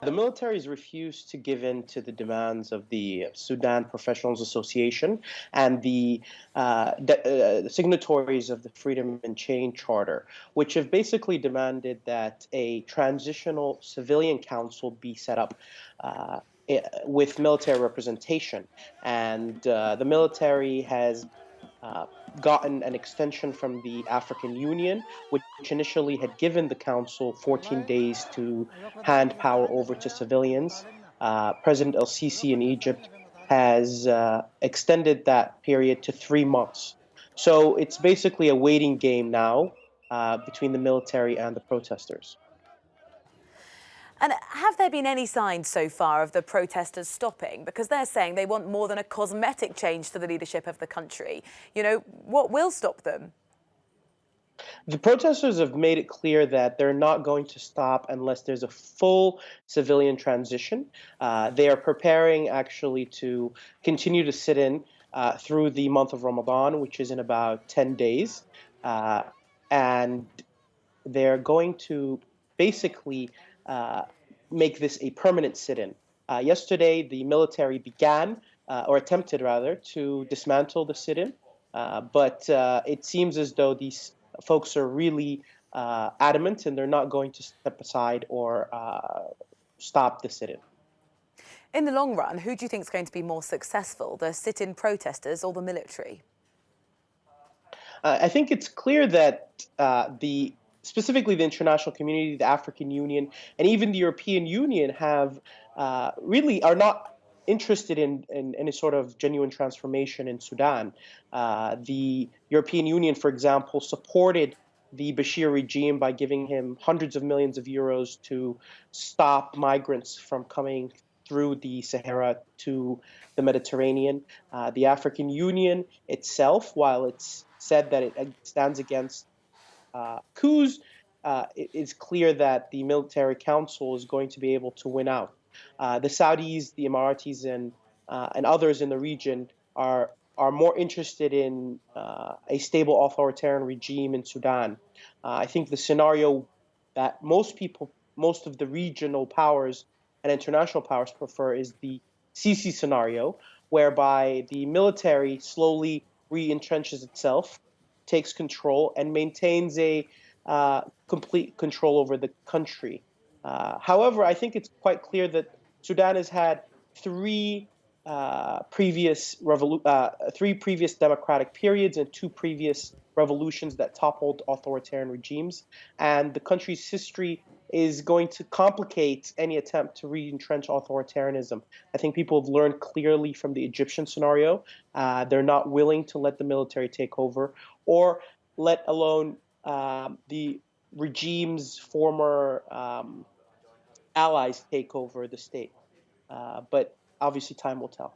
The military has refused to give in to the demands of the Sudan Professionals Association and the signatories of the Freedom and Change Charter, which have basically demanded that a transitional civilian council be set up with military representation. And the military has uh, gotten an extension from the African Union, which initially had given the council 14 days to hand power over to civilians. President el-Sisi in Egypt has extended that period to 3 months. So it's basically a waiting game now between the military and the protesters. And have there been any signs so far of the protesters stopping? Because they're saying they want more than a cosmetic change to the leadership of the country. What will stop them? The protesters have made it clear that they're not going to stop unless there's a full civilian transition. They are preparing actually to continue to sit in through the month of Ramadan, which is in about 10 days. Uh, and they're going to basically uh, make this a permanent sit in. Yesterday, the military began, or attempted rather, to dismantle the sit in, but it seems as though these folks are really adamant and they're not going to step aside or stop the sit in. In the long run, who do you think is going to be more successful, the sit-in protesters or the military? I think it's clear that specifically the international community, the African Union, and even the European Union have really are not interested in any sort of genuine transformation in Sudan. The European Union, for example, supported the Bashir regime by giving him hundreds of millions of euros to stop migrants from coming through the Sahara to the Mediterranean. The African Union itself, while it's said that it stands against coups, it is clear that the military council is going to be able to win out. The Saudis, the Emiratis, and others in the region are more interested in a stable authoritarian regime in Sudan. I think the scenario that most of the regional powers and international powers prefer is the Sisi scenario, whereby the military slowly re-entrenches itself, takes control, and maintains a complete control over the country. However, I think it's quite clear that Sudan has had three three previous democratic periods and two previous revolutions that toppled authoritarian regimes, and the country's history is going to complicate any attempt to re-entrench authoritarianism. I think people have learned clearly from the Egyptian scenario. They're not willing to let the military take over, or let alone the regime's former allies take over the state. But obviously, time will tell.